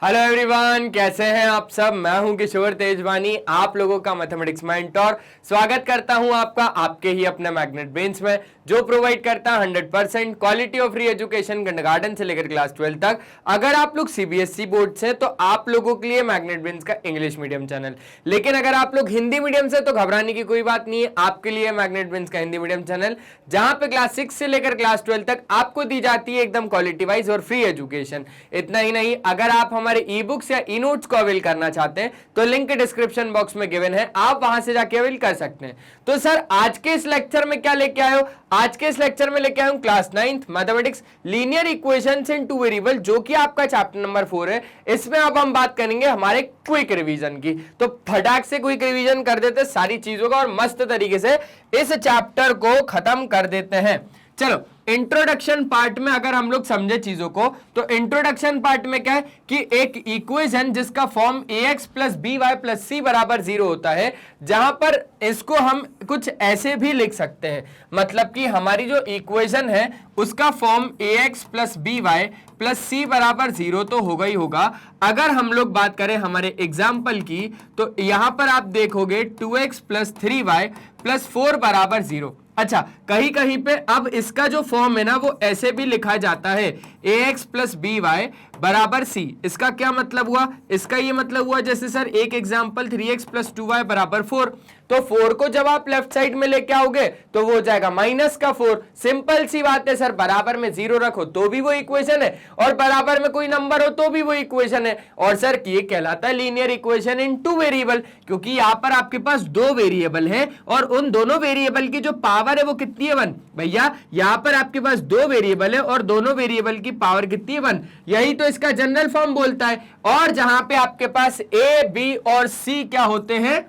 Hello everyone, कैसे हैं आप सब। मैं हूं किशोर तेजवानी, आप लोगों का मैथमेटिक्स मेंटर। स्वागत करता हूं आपका आपके ही अपने मैग्नेट ब्रेन्स में, जो प्रोवाइड करता है 100% quality of free education kindergarten से लेकर क्लास 12 तक। अगर आप लोग सीबीएसई बोर्ड से तो आप लोगों के लिए मैग्नेट ब्रेन्स का इंग्लिश मीडियम चैनल, लेकिन अगर आप लोग हिंदी मीडियम से तो घबराने की कोई बात नहीं है। आपके लिए मैग्नेट ब्रेन्स का हिंदी मीडियम चैनल, जहां पे क्लास 6 से लेकर क्लास 12 तक आपको दी जाती है एकदम क्वालिटी वाइज और फ्री एजुकेशन। इतना ही नहीं, अगर आप हमारे ई बुक्स या ई नोट्स को अवेल करना चाहते हैं तो लिंक डिस्क्रिप्शन बॉक्स में गिवन है, आप वहां से जाके अवेल कर सकते हैं। तो सर आज के इस लेक्चर में क्या लेके आए हो? आज के इस लेक्चर में लेके आया हूं class 9th mathematics linear equations इन टू वेरिएबल, जो कि आपका चैप्टर नंबर 4 है। इसमें अब हम बात करेंगे हमारे क्विक रिवीजन की, तो फटाक से क्विक रिवीजन कर देते सारी चीजों का और मस्त तरीके से इस चैप्टर को खत्म कर देते हैं। चलो, इंट्रोडक्शन पार्ट में अगर हम लोग समझे चीजों को, तो इंट्रोडक्शन पार्ट में क्या है कि एक इक्वेशन जिसका form ax plus b y plus c बराबर 0 होता है, जहां पर इसको हम कुछ ऐसे भी लिख सकते हैं, मतलब कि हमारी जो इक्वेशन है उसका form ax plus b y plus c बराबर 0 तो होगा ही होगा। अगर हम लोग बात करें हमारे एग्जाम्पल की, तो यहां पर आप देखोगे 2x प्लस 3y प्लस 4 बराबर 0। अच्छा, कहीं कहीं पे अब इसका जो फॉर्म है ना वो ऐसे भी लिखा जाता है ax प्लस बी वाई बराबर c। इसका क्या मतलब हुआ? इसका ये मतलब हुआ जैसे सर एक एग्जांपल 3x प्लस 2y बराबर 4, तो 4 को जब आप लेफ्ट साइड में लेके आओगे तो वो हो जाएगा माइनस का 4। सिंपल सी बात है सर, बराबर में 0 रखो तो भी वो इक्वेशन है और बराबर में कोई नंबर हो तो भी वो इक्वेशन है। और सर ये कहलाता है linear equation in two variable, क्योंकि यहां पर आपके पास दो वेरिएबल है और उन दोनों वेरिएबल की जो पावर है वो कितनी है? 1। भैया यहां पर आपके पास दो वेरिएबल है और दोनों वेरिएबल की पावर कितनी है? 1। यही तो इसका जनरल फॉर्म बोलता है। और जहां पे आपके पास ए बी और सी क्या होते हैं?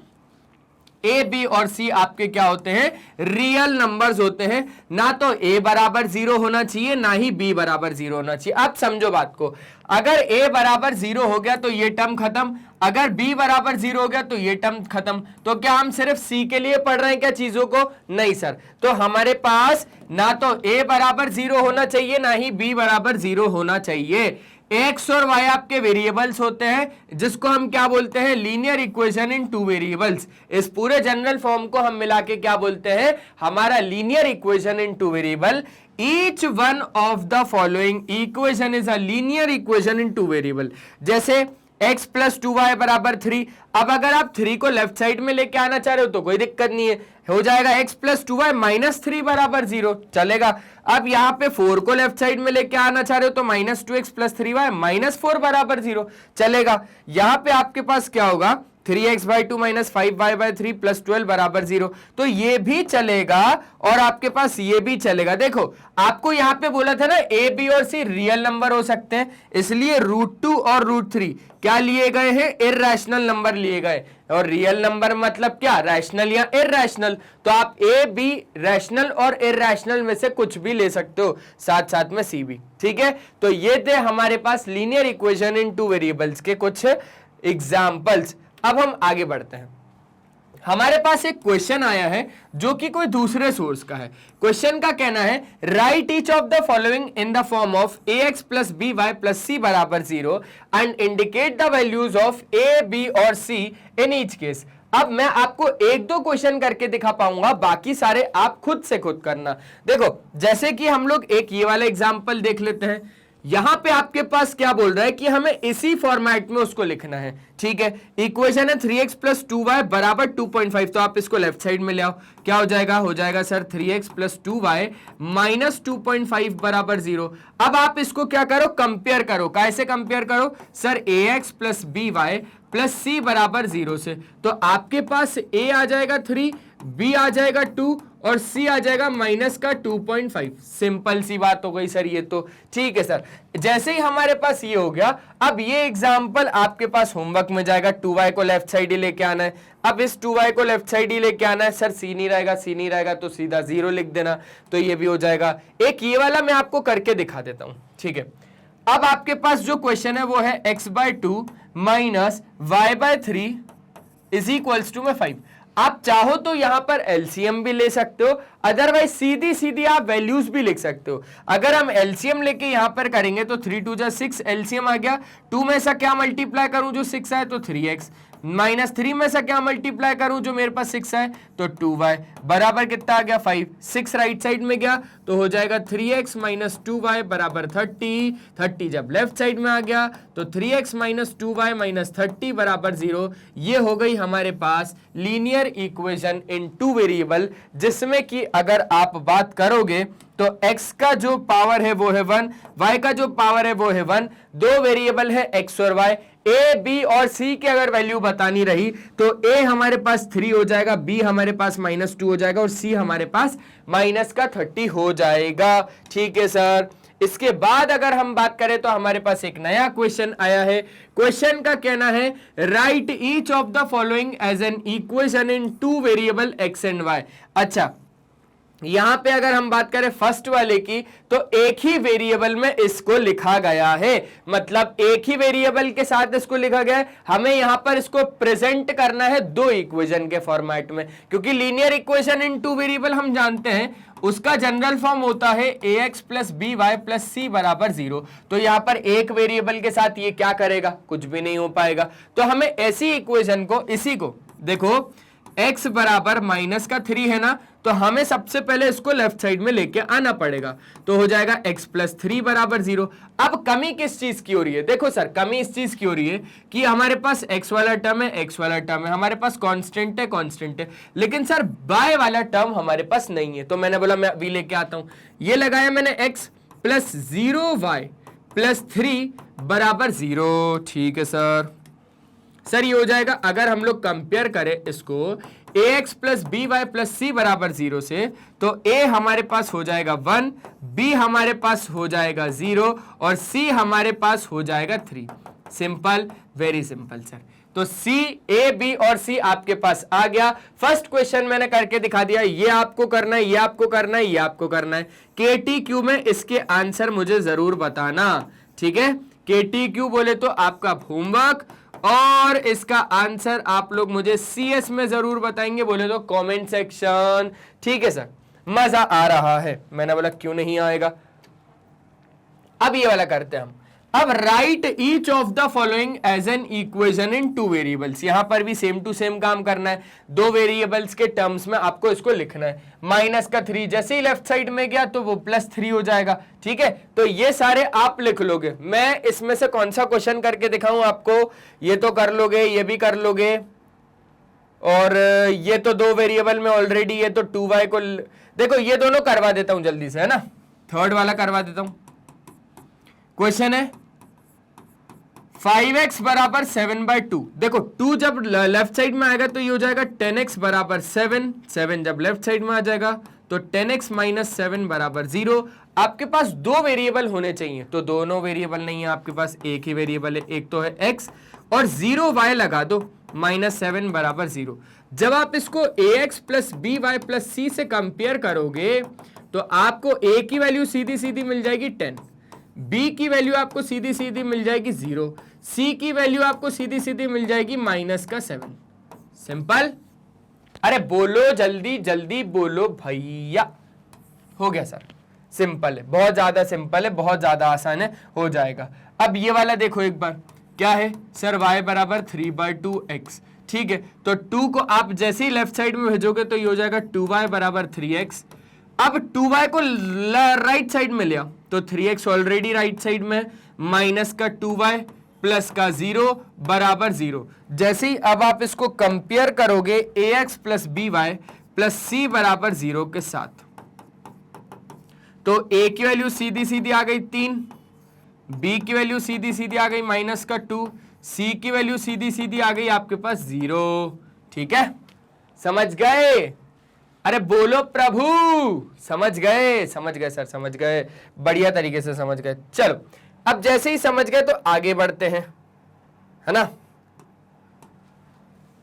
ए बी और सी आपके क्या होते हैं? रियल नंबर्स होते हैं। ना तो ए बराबर 0 होना चाहिए, ना ही बी बराबर 0 होना चाहिए। अब समझो बात को, अगर ए बराबर 0 हो गया तो ये टर्म खत्म, अगर बी बराबर 0 हो गया तो ये टर्म खत्म। तो क्या हम सिर्फ सी के लिए पढ़ रहे हैं क्या चीजों को? नहीं सर। तो हमारे पास ना तो ए बराबर 0 होना चाहिए, ना ही बी बराबर 0 होना चाहिए। एक्स और वाई आपके वेरिएबल्स होते हैं, जिसको हम क्या बोलते हैं? Linear equation in two variables. इस पूरे जनरल फॉर्म को हम मिला के क्या बोलते हैं? हमारा linear equation in two variable. Each one of the following equation is a linear equation in two variable. जैसे x प्लस 2y बराबर 3। अब अगर आप 3 को लेफ्ट साइड में लेके आना चाह रहे हो तो कोई दिक्कत नहीं है, हो जाएगा x प्लस 2y माइनस 3 बराबर 0, चलेगा। अब यहाँ पे 4 को लेफ्ट साइड में लेके आना चाह रहे हो तो minus 2x plus 3y minus 4 बराबर 0, चलेगा। यहाँ पे आपके पास क्या होगा? 3x by 2 minus 5y by 3 plus 12 बराबर 0, तो ये भी चलेगा और आपके पास ये भी चलेगा। देखो आपको यहाँ पे बोला था ना a b और c रियल नंबर हो सकते हैं, इसलिए √2 और √3 क्या लिए गए हैं? इररेशनल नंबर लिए गए। और रियल नंबर मतलब क्या? रैशनल या इररेशनल। तो आप a b रैशनल और इररेशनल में से कुछ भी ले सकते हो, साथ साथ में c भी, ठीक है। तो ये थे हमारे पास linear equation in two variables के कुछ एग्जाम्पल्स। अब हम आगे बढ़ते हैं। हमारे पास एक क्वेश्चन आया है जो कि कोई दूसरे सोर्स का है। क्वेश्चन का कहना है write each of the following in the form of ax plus b y plus c बराबर 0 and indicate the values of a b और c इन ईच केस। अब मैं आपको एक दो क्वेश्चन करके दिखा पाऊंगा, बाकी सारे आप खुद से खुद करना। देखो जैसे कि हम लोग एक ये वाला एग्जाम्पल देख लेते हैं। यहां पे आपके पास क्या बोल रहा है कि हमें इसी फॉर्मेट में उसको लिखना है, ठीक है। इक्वेशन है 3x प्लस 2y बराबर 2.5, तो आप इसको लेफ्ट साइड में ले आओ। क्या हो जाएगा? हो जाएगा sir 3x plus 2y minus 2.5 बराबर 0। अब आप इसको क्या करो? कंपेयर करो। कैसे कंपेयर करो? Sir ax plus b y plus c बराबर 0 से। तो आपके पास a आ जाएगा 3, b आ जाएगा 2 और c आ जाएगा माइनस का 2.5। सिंपल सी बात हो गई सर ये तो, ठीक है सर। जैसे ही हमारे पास ये हो गया, अब ये एग्जाम्पल आपके पास होमवर्क में जाएगा। 2y को लेफ्ट साइड ही लेके आना है। अब इस 2y को लेफ्ट साइड ही लेके आना है। सर c नहीं रहेगा, c नहीं रहेगा तो सीधा 0 लिख देना, तो ये भी हो जाएगा। एक ये वाला मैं आपको करके दिखा देता हूं, ठीक है। अब आपके पास जो क्वेश्चन है वो है x by 2 minus y by 3 is equals to में 5। आप चाहो तो यहां पर एलसीएम भी ले सकते हो, अदरवाइज सीधी सीधी आप वैल्यूज भी लिख सकते हो। अगर हम एलसीएम लेके यहां पर करेंगे तो 3 2 जा 6, एलसीएम आ गया, 2 में से क्या मल्टीप्लाई करूं जो 6 आए तो 3x, -3 में से क्या मल्टीप्लाई करूं जो मेरे पास 6 है तो 2y, बराबर कितना आ गया 5, 6 राइट साइड में गया तो हो जाएगा 3x - 2y बराबर 30, 30 जब लेफ्ट साइड में आ गया तो 3x - 2y - 30 बराबर 0। ये हो गई हमारे पास लीनियर इक्वेशन इन 2 वेरिएबल, जिसमें कि अगर आप बात करोगे तो x का जो पावर है वो है 1, y का जो पावर है वो है 1, दो वेरिएबल है x और y, a b और c की अगर वैल्यू बतानी रही तो a हमारे पास 3 हो जाएगा, b हमारे पास -2 हो जाएगा और c हमारे पास -30 हो जाएगा। ठीक है सर। इसके बाद अगर हम बात करें तो हमारे पास एक नया क्वेश्चन आया है। क्वेश्चन का कहना है write each of the following as an equation in 2 variable x and y। अच्छा, यहां पे अगर हम बात करें फर्स्ट वाले की तो एक ही वेरिएबल में इसको लिखा गया है, मतलब एक ही वेरिएबल के साथ इसको लिखा गया है। हमें यहां पर इसको प्रेजेंट करना है 2 इक्वेशन के फॉर्मेट में, क्योंकि लीनियर इक्वेशन इन 2 वेरिएबल हम जानते हैं उसका जनरल फॉर्म होता है ax + by + c बराबर 0। तो यहां पर एक वेरिएबल के साथ ये क्या करेगा, कुछ भी नहीं हो पाएगा। तो हमें ऐसी इक्वेशन को, इसी को देखो x बराबर -3 है ना, तो हमें सबसे पहले इसको लेफ्ट साइड में लेके आना पड़ेगा, तो हो जाएगा x + 3 बराबर 0। अब कमी किस चीज की हो रही है, देखो सर कमी इस चीज की हो रही है कि हमारे पास x वाला टर्म है, x वाला टर्म है, हमारे पास कांस्टेंट है, कांस्टेंट है, लेकिन सर y वाला टर्म हमारे पास नहीं है। तो मैंने बोला मैं अभी लेके आता हूं, ये लगाया मैंने x + 0y + 3 बराबर 0। ठीक है सर ये हो जाएगा। अगर हम लोग कंपेयर करें इसको ax + by + c बराबर 0 से, तो a हमारे पास हो जाएगा 1, b हमारे पास हो जाएगा 0 और c हमारे पास हो जाएगा 3। Simple, very simple sir. तो c, a, b और c आपके पास आ गया। फर्स्ट क्वेश्चन मैंने करके दिखा दिया, ये आपको करना है, ये आपको करना है, ये आपको करना है। KTQ में इसके आंसर मुझे जरूर बताना, ठीक है। KTQ बोले तो आपका होमवर्क, और इसका आंसर आप लोग मुझे CS में जरूर बताएंगे, बोले तो कमेंट सेक्शन। ठीक है सर, मजा आ रहा है, मैंने बोला क्यों नहीं आएगा। अब ये वाला करते हैं हम। अब write each of the following as an equation in 2 variables. यहां पर भी सेम टू सेम काम करना है, 2 वेरिएबल्स के टर्म्स में आपको इसको लिखना है। -3 जैसे ही लेफ्ट साइड में गया तो वो +3 हो जाएगा। ठीक है, तो ये सारे आप लिख लोगे। मैं इसमें से कौन सा क्वेश्चन करके दिखाऊं आपको, ये तो कर लोगे, ये भी कर लोगे, और ये तो 2 वेरिएबल में ऑलरेडी, ये तो 2y को देखो, ये दोनों करवा देता हूं जल्दी से, है ना। थर्ड वाला करवा देता हूं। क्वेश्चन है 5x बराबर 7/2। देखो 2 जब लेफ्ट साइड में आएगा तो ये हो जाएगा 10x बराबर 7, 7 जब लेफ्ट साइड में आ जाएगा तो 10x - 7 बराबर 0। आपके पास 2 वेरिएबल होने चाहिए, तो दोनों वेरिएबल नहीं है आपके पास, एक ही वेरिएबल है, एक तो है x और 0y लगा दो, -7 बराबर 0। जब आप इसको ax + by + c से कंपेयर करोगे तो आपको a की वैल्यू सीधी सीधी मिल जाएगी 10, b की वैल्यू आपको सीधी सीधी मिल जाएगी 0, c की वैल्यू आपको सीधी सीधी मिल जाएगी -7। सिंपल। अरे बोलो जल्दी जल्दी बोलो भैया। हो गया सर, सिंपल है, बहुत ज्यादा सिंपल है, बहुत ज्यादा आसान है, हो जाएगा। अब ये वाला देखो एक बार, क्या है सर, y बराबर 3/2x। ठीक है, तो 2 को आप जैसे ही लेफ्ट साइड में भेजोगे तो ये हो जाएगा 2y बराबर 3x। अब 2y को राइट साइड में लिया तो 3x ऑलरेडी राइट साइड में, माइनस का 2y प्लस का 0 बराबर 0। जैसे ही अब आप इसको कंपेयर करोगे ax + by + c बराबर 0 के साथ, तो a की वैल्यू सीधी सीधी आ गई 3, b की वैल्यू सीधी सीधी आ गई -2, c की वैल्यू सीधी सीधी आ गई आपके पास 0। ठीक है, समझ गए? अरे बोलो प्रभु, समझ गए? समझ गए सर, समझ गए, बढ़िया तरीके से समझ गए। चलो अब जैसे ही समझ गए तो आगे बढ़ते हैं, है ना।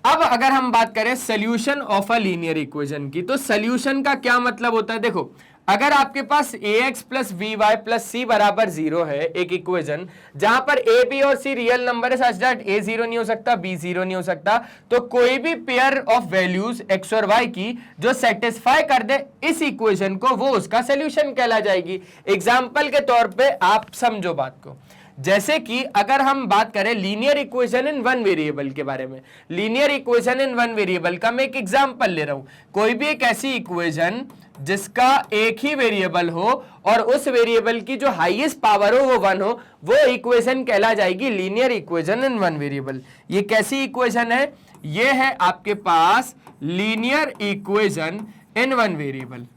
अब अगर हम बात करें solution of a linear equation की, तो सॉल्यूशन का क्या मतलब होता है। देखो अगर आपके पास ax plus b y plus c बराबर 0 है, एक इक्वेशन जहां पर a b और c रियल नंबर है सच दैट a 0 नहीं हो सकता, b 0 नहीं हो सकता, तो कोई भी पेयर ऑफ वैल्यूज x और y की जो सेटिस्फाई कर दे इस इक्वेशन को, वो उसका सॉल्यूशन कहला जाएगी। एग्जांपल के तौर पे आप समझो बात को, जैसे कि अगर हम बात करें linear equation in one variable के बारे में, linear equation in one variable का मैं एक एग्जांपल ले रहा हूं। कोई भी एक ऐसी इक्वेशन जिसका एक ही वेरिएबल हो और उस वेरिएबल की जो हाईएस्ट पावर हो वो 1 हो, वो इक्वेशन कहला जाएगी linear equation in one variable. ये कैसी इक्वेशन है? ये है आपके पास linear equation in one variable,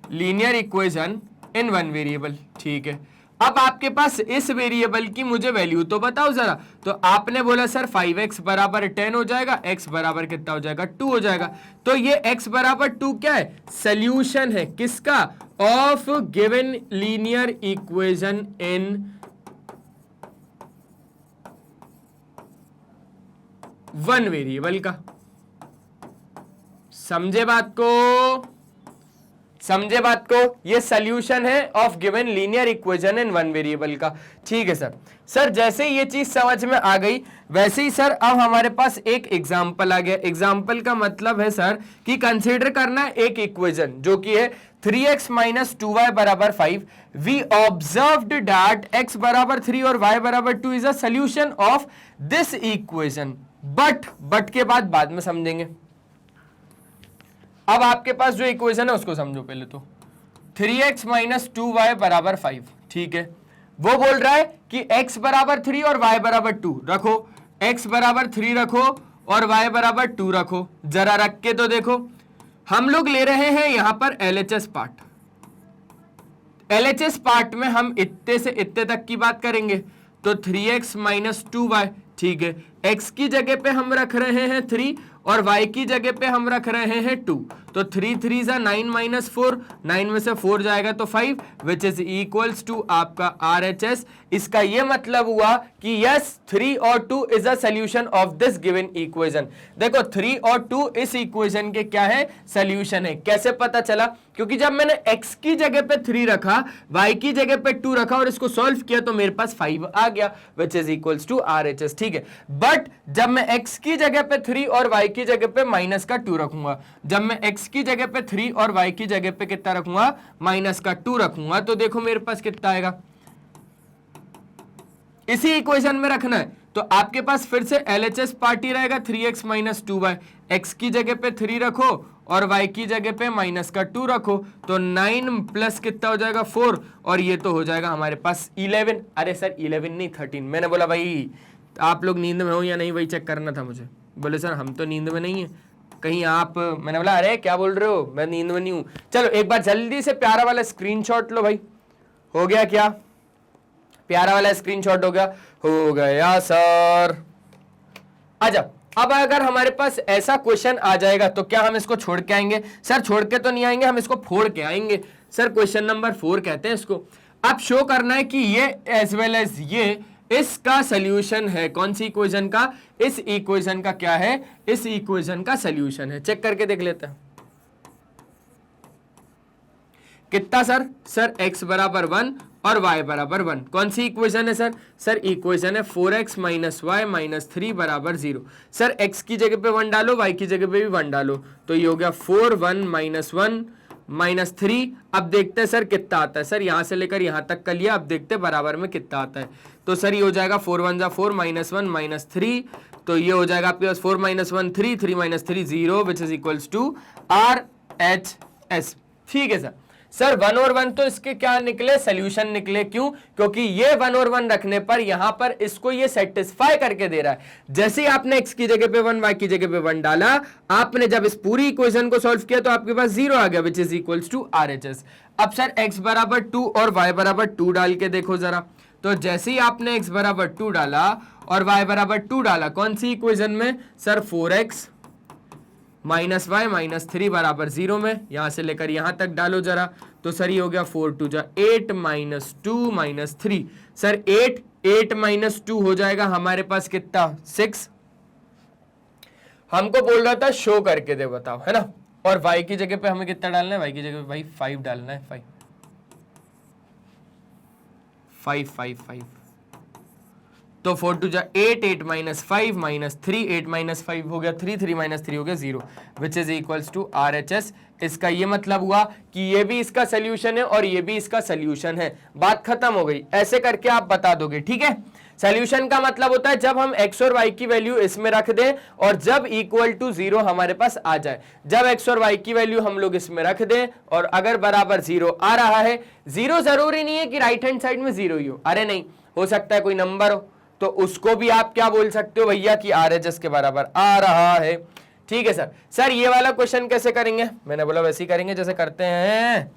linear equation in one variable. ठीक है, अब आपके पास इस वेरिएबल की मुझे वैल्यू तो बताओ जरा। तो आपने बोला सर 5x बराबर 10 हो जाएगा, x बराबर कितना हो जाएगा? 2 हो जाएगा। तो ये x बराबर 2 क्या है? सॉल्यूशन है किसका? Of given linear equation in one variable का। समझे बात को? समझे बात को? ये सॉल्यूशन है of given linear equation in one variable का। ठीक है सर जैसे ये चीज समझ में आ गई, वैसे ही सर अब हमारे पास एक एग्जांपल आ गया। एग्जांपल का मतलब है सर कि कंसीडर करना है एक इक्वेशन जो कि है 3x माइनस 2y बराबर 5। वी ऑब्जर्व्ड दैट x बराबर 3 और y बराबर 2 is a solution of this equation. But के बाद में समझेंगे। अब आपके पास जो इक्वेशन है उसको समझो पहले तो। 3x माइनस 2y बराबर 5, ठीक है। वो बोल रहा है कि x बराबर 3 और y बराबर 2 रखो, x बराबर 3 रखो और y बराबर 2 रखो। जरा रख के तो देखो, हम लोग ले रहे हैं यहां पर LHS पार्ट। LHS पार्ट में हम इतने से इतने तक की बात करेंगे। तो 3x माइनस 2y, ठीक है। x की जगह पे हम रख रहे हैं 3 और y की जगह पे हम रख रहे हैं 2। तो 3 3 जा 9 माइनस 4, 9 में से 4 जाएगा तो 5, विच इज इक्वल्स टू आपका RHS। इसका ये मतलब हुआ कि यस 3 और 2 is a solution of this given equation. देखो 3 और 2 इस इक्वेशन के क्या है? सॉल्यूशन है। कैसे पता चला? क्योंकि जब मैंने x की जगह पे 3 रखा, y की जगह पे 2 रखा और इसको सॉल्व किया तो मेरे पास 5 आ गया, which is equals to RHS। ठीक है, बट जब मैं x की जगह पे 3 और y की जगह पे माइनस का 2 रखूंगा, जब मैं x की जगह पे 3 और y की जगह पे कितना रखूंगा? माइनस का 2 रखूंगा, तो देखो मेरे पास कितना आएगा। इसी इक्वेशन में रखना है तो आपके पास फिर से LHS पार्टी रहेगा 3x माइनस 2y। x की जगह पे 3 रखो और y की जगह पे माइनस का 2 रखो, तो 9 प्लस कितना हो जाएगा? 4, और ये तो हो जाएगा हमारे पास 11। अरे सर 11 नहीं 13। मैंने बोला भाई आप लोग नींद में हो या नहीं, वही चेक करना था मुझे। बोले सर हम तो नींद में नहीं है कहीं आप। मैंने बोला अरे क्या बोल रहे हो, मैं नींद में नहीं हूं। चलो एक बार जल्दी से प्यारा वाला स्क्रीनशॉट लो भाई। हो गया क्या? प्यारा वाला स्क्रीनशॉट हो गया? हो गया सर। अच्छा, अब अगर हमारे पास ऐसा क्वेश्चन आ जाएगा तो क्या हम इसको छोड़ के आएंगे? सर छोड़ के तो नहीं आएंगे, हम इसको फोड़ के आएंगे। सर क्वेश्चन नंबर 4 कहते हैं इसको। अब शो करना है कि ये एज वेल एज ये इसका सॉल्यूशन है। कौन सी इक्वेशन का? इस इक्वेशन का क्या है? इस इक्वेशन का सॉल्यूशन है। चेक करके देख लेते हैं कितना सर? सर x बराबर 1 और y बराबर 1। कौन सी इक्वेशन है सर? सर इक्वेशन है 4x माइनस वाई माइनस 3 बराबर 0। सर x की जगह पे 1 डालो, y की जगह पे भी 1 डालो, तो ये हो गया 4 1 माइनस 1 माइनस 3। अब देखते हैं सर कितना आता है। सर यहां से लेकर यहां तक कर लिया, अब देखते हैं बराबर में कितना आता है। तो सर ये हो जाएगा 4 1 जा 4 माइनस 1 माइनस 3, तो ये हो जाएगा आपके पास 4 minus 1 3, 3 minus 3 0, which is equals to RHS। ठीक है सर 1 और 1 तो इसके क्या निकले? सॉल्यूशन निकले। क्यों? क्योंकि ये 1 और 1 रखने पर यहां पर इसको ये सेटिस्फाई करके दे रहा है। जैसे ही आपने x की जगह पे 1, y की जगह पे 1 डाला, आपने जब इस पूरी इक्वेशन को सॉल्व किया तो आपके पास 0 आ गया, which is equals to RHS। अब सर x बराबर 2 और y बराबर 2 डाल के देखो जरा। तो जैसे ही आपने x बराबर 2 डाला और y बराबर 2 डाला, कौन सी इक्वेशन में? Sir 4x minus y minus 3 बराबर 0 में, यहां से लेकर यहां तक डालो जरा। तो सर ये हो गया 4 2 जा 8 माइनस 2 माइनस 3। सर 8 माइनस 2 हो जाएगा हमारे पास कितना? 6। हमको बोल रहा था शो करके दे, बताओ, है ना? और y की जगह पे हमें कितना डालना है, y की जगह पे भाई 5 डालना है, 5 तो 4 2 जा 8, 8 माइनस 5 माइनस 3, 8 माइनस 5 हो गया 3, 3 माइनस 3 हो गया 0, which is equals to RHS। इसका ये मतलब हुआ कि ये भी इसका सोल्यूशन है और ये भी इसका सोल्यूशन है, बात खत्म हो गई। ऐसे करके आप बता दोगे, ठीक है। सोल्यूशन का मतलब होता है जब हम x और y की वैल्यू इसमें रख दें और जब इक्वल टू 0 हमारे पास आ जाए। जब x और y की वैल्यू हम लोग इसमें रख दें और अगर बराबर 0 आ रहा है, 0 जरूरी नहीं है कि राइट हैंड साइड में 0 ही हो, अरे नहीं, हो सकता है कोई नंबर हो, तो उसको भी आप क्या बोल सकते हो भैया कि RHS के बराबर आ रहा है, ठीक है सर। सर ये वाला क्वेश्चन कैसे करेंगे, मैंने बोला वैसे ही करेंगे जैसे करते हैं।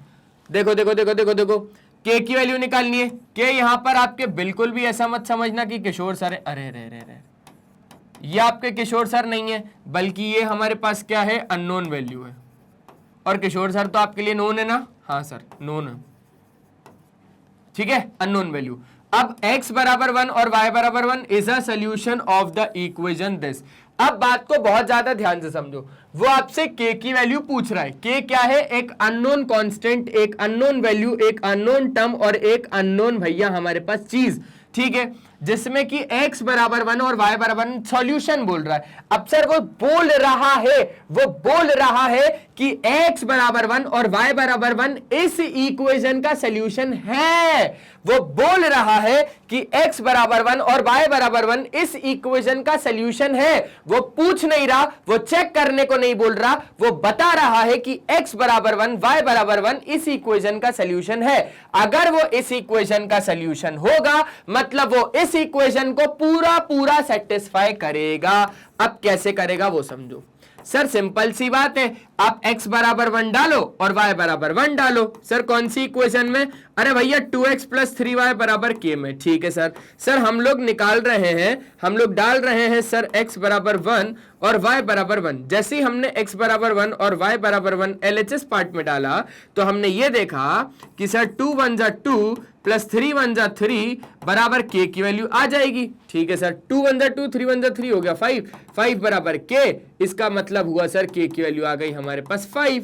देखो देखो देखो देखो देखो, के की वैल्यू निकालनी है। के यहां पर आपके बिल्कुल भी ऐसा मत समझना कि किशोर सर है, अरे रे रे रे, ये आपके किशोर सर नहीं है, बल्कि ये हमारे पास क्या है, अननोन वैल्यू है। और किशोर सर तो आपके लिए नोन है ना, हाँ सर नोन है, ठीक है, अननोन वैल्यू। अब x बराबर 1 और y बराबर 1 is a solution of the equation this. अब बात को बहुत ज्यादा ध्यान से समझो, वो आपसे k की वैल्यू पूछ रहा है। k क्या है, एक अननोन कांस्टेंट, एक अननोन वैल्यू, एक अननोन टर्म और एक अननोन भैया हमारे पास चीज, ठीक है, जिसमें कि x बराबर 1 और y बराबर 1 सॉल्यूशन बोल रहा है। अब सर वो बोल रहा है कि x बराबर 1 और y बराबर 1 इस इक्वेशन का सॉल्यूशन है। वो बोल रहा है कि x बराबर 1 और y बराबर 1 इस इक्वेशन का सॉल्यूशन है। वो पूछ नहीं रहा, वो चेक करने को नहीं बोल रहा, वो बता रहा है कि x बराबर 1 y बराबर 1 इस इक्वेशन का सॉल्यूशन है। अगर वो इस इक्वेशन का सॉल्यूशन होगा मतलब वो इस इक्वेशन को पूरा सेटिस्फाई करेगा। अब कैसे करेगा वो समझो। सर सिंपल सी बात है, आप x बराबर 1 डालो और y बराबर 1 डालो। सर कौन सी इक्वेशन में, अरे भैया 2x प्लस 3y बराबर k में, ठीक है सर। सर हम लोग निकाल रहे हैं, हम लोग डाल रहे हैं सर x बराबर 1 और y बराबर 1। जैसे ही हमने x बराबर 1 और y बराबर 1 LHS पार्ट में डाला तो हमने ये देखा कि सर 2 1 जा 2 प्लस 3 1 जा 3 बराबर k की वैल्यू आ जाएगी, ठीक है सर। 2 1 जा 2 3 1 जा 3 हो गया 5, 5 बराबर k, इसका मतलब हुआ सर k की वैल्यू आ गई हमारे पास 5।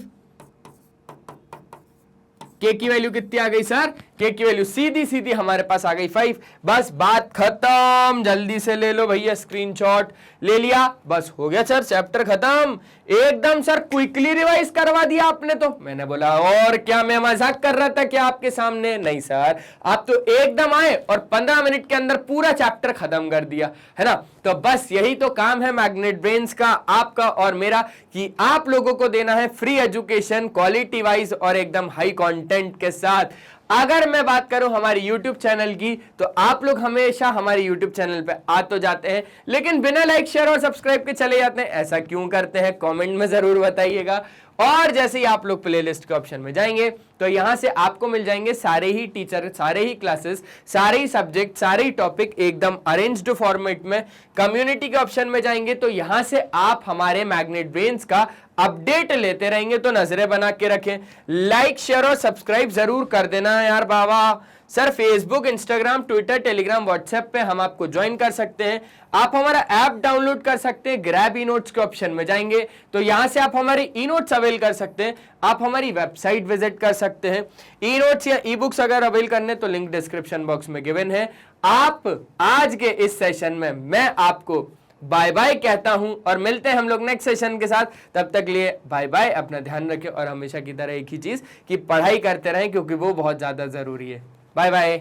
k की वैल्यू कितनी आ गई सर, k की वैल्यू सीधी सीधी हमारे पास आ गई 5। बस बात खत्म, जल्दी से ले लो भैया स्क्रीनशॉट, ले लिया, बस हो गया सर, चैप्टर खत्म एकदम। सर क्विकली रिवाइज करवा दिया आपने, तो मैंने बोला और क्या मैं मजाक कर रहा था क्या आपके सामने, नहीं सर, आप तो एकदम आए और 15 मिनट के अंदर पूरा चैप्टर खत्म कर दिया, है ना। तो बस यही तो काम है मैग्नेट ब्रेन्स का, आपका और मेरा, कि आप लोगों को देना है फ्री एजुकेशन क्वालिटी वाइज और एकदम हाई कंटेंट के साथ। अगर मैं बात करूं हमारे YouTube चैनल की, तो आप लोग हमेशा हमारे YouTube चैनल पे आ तो जाते हैं लेकिन बिना लाइक शेयर और सब्सक्राइब के चले जाते हैं, ऐसा क्यों करते हैं कमेंट में जरूर बताइएगा। और जैसे ही आप लोग प्लेलिस्ट के ऑप्शन में जाएंगे तो यहां से आपको मिल जाएंगे सारे ही टीचर, सारे ही क्लासेस, सारे ही सब्जेक्ट, सारे ही टॉपिक एकदम अरेंज्ड फॉर्मेट में। कम्युनिटी के ऑप्शन में जाएंगे तो यहां से आप हमारे मैग्नेट ब्रेन्स का अपडेट लेते रहेंगे, तो नजरें बना के रखें। लाइक शेयर और सब्सक्राइब जरूर कर देना यार बाबा। Sir Facebook, Instagram, Twitter, Telegram, WhatsApp पे हम आपको ज्वाइन कर सकते हैं। आप हमारा ऐप डाउनलोड कर सकते हैं, ग्रैब ई नोट्स के ऑप्शन में जाएंगे तो यहां से आप हमारे ई नोट्स अवेल कर सकते हैं। आप हमारी वेबसाइट विजिट कर सकते हैं। ई नोट्स या ई बुक्स अगर अवेल करने तो लिंक डिस्क्रिप्शन बॉक्स में गिवन है। आप आज के इस सेशन में मैं आपको बाय बाय कहता हूं और मिलते हैं हम लोग नेक्स्ट सेशन के साथ। तब तक लिए बाय बाय, अपना ध्यान रखें और हमेशा की तरह एक ही चीज कि पढ़ाई करते रहें क्योंकि वो बहुत ज्यादा जरूरी है। Bye bye.